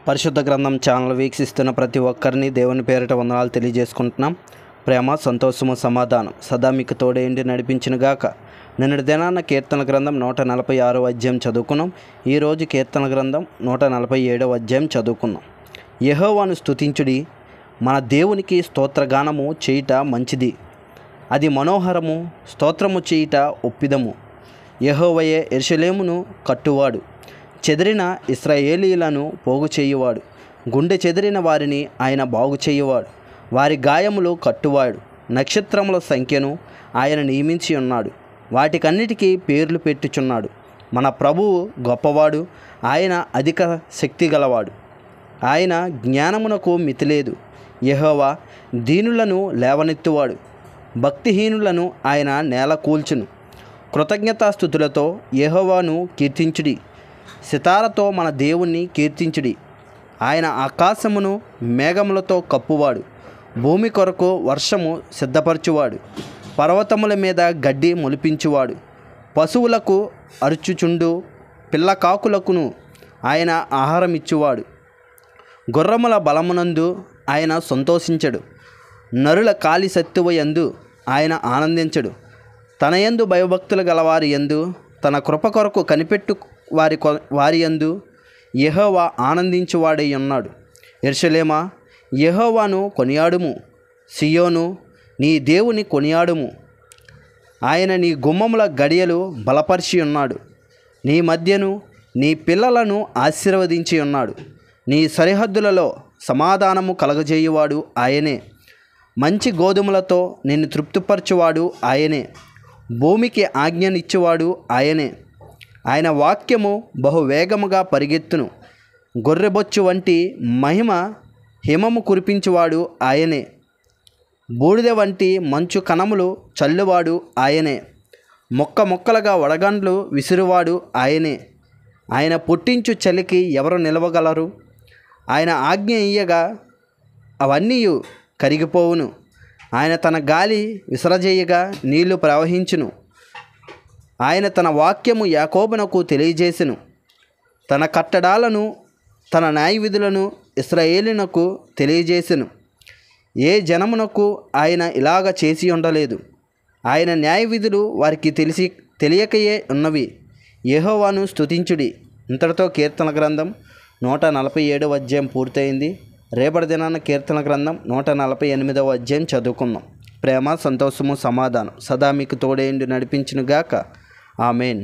పరిశుద్ధ గ్రంథం ఛానల్ వీక్షిస్తున్న ప్రతి ఒక్కరిని దేవుని పేరిట వందనాలు తెలియజేసుకుంటున్నాం. ప్రేమ, సంతోషము, సమాధానం సదా మీకు తోడేండి నడిపించునుగాక. నిన్నటి దినాన్న కీర్తన గ్రంథం 146వ అధ్యాయం చదువుకున్నాం. ఈరోజు కీర్తన గ్రంథం 147వ అధ్యాయం చదువుకున్నాం. యెహోవాను స్తుతించుడి, మన దేవునికి స్తోత్రగానము చేయుట మంచిది, అది మనోహరము, స్తోత్రము చేయుట ఒప్పిదము. యెహోవాయే యెరూషలేమును కట్టువాడు, చెదిరిన ఇశ్రాయేలీయులను పోగు చేయువాడు. గుండె చెదిరిన వారిని ఆయన బాగు చేయువాడు, వారి గాయములు కట్టువాడు. నక్షత్రముల సంఖ్యను ఆయన నియమించి ఉన్నాడు, వాటికన్నిటికీ పేర్లు పెట్టుచున్నాడు. మన ప్రభువు గొప్పవాడు, ఆయన అధిక శక్తి గలవాడు, ఆయన జ్ఞానమునకు మితిలేదు. యెహోవా దీనులను లేవనెత్తువాడు, భక్తిహీనులను ఆయన నేల కూల్చును. కృతజ్ఞతాస్తుతులతో యెహోవాను కీర్తించుడి, సితారతో మన దేవుణ్ణి కీర్తించుడి. ఆయన ఆకాశమును మేఘములతో కప్పువాడు, భూమి కొరకు వర్షము సిద్ధపరచువాడు, పర్వతముల మీద గడ్డి మొలిపించువాడు. పశువులకు అరుచుచుండు పిల్లకాకులకును ఆయన ఆహారం ఇచ్చువాడు. గుర్రముల బలమునందు ఆయన సంతోషించడు, నరుల కాలి సత్తువ యందు ఆయన ఆనందించడు. తన యందు భయభక్తులు గలవారి యందు, తన కృప కొరకు కనిపెట్టు వారి యందు యెహోవా ఆనందించువాడై ఉన్నాడు. యెరూషలేమా, యెహోవాను కొనియాడుము, సియోను, నీ దేవుని కొనియాడుము. ఆయన నీ గుమ్మముల గడియలు బలపరిచి ఉన్నాడు, నీ మధ్యను నీ పిల్లలను ఆశీర్వదించి ఉన్నాడు. నీ సరిహద్దులలో సమాధానము కలగజేయువాడు ఆయనే, మంచి గోధుమలతో నిన్ను తృప్తిపరచువాడు ఆయనే, భూమికి ఆజ్ఞనిచ్చువాడు ఆయనే. ఆయన వాక్యము బహువేగముగా పరిగెత్తును, గొర్రెబొచ్చు వంటి మహిమ హిమము కురిపించువాడు ఆయనే, బూడిద వంటి మంచు కణములు చల్లువాడు ఆయనే, మొక్క మొక్కలుగా వడగండ్లు విసురువాడు ఆయనే. ఆయన పుట్టించు చలికి ఎవరు నిలవగలరు? ఆయన ఆజ్ఞ ఇయ్యగా అవన్నీ కరిగిపోవును. ఆయన తన గాలి విసరజేయగా నీళ్లు ప్రవహించును. ఆయన తన వాక్యము యాకోబునకు తెలియజేసెను, తన కట్టడాలను తన న్యాయవిధులను ఇశ్రాయేలునకు తెలియజేసెను. ఏ జనమునకు ఆయన ఇలాగ చేసి ఉండలేదు. ఆయన న్యాయవిధులు వారికి తెలియకయే ఉన్నవి. యెహోవాను స్తుతించుడి. ఇంతటితో కీర్తన గ్రంథం 147వ అధ్యాయం పూర్తయింది. రేపటి దినాన కీర్తన గ్రంథం 148వ అధ్యాయం చదువుకుందాం. ప్రేమ, సంతోషము, సమాధానం సదా మీకు తోడేండి నడిపించునుగాక. ఆమెన్.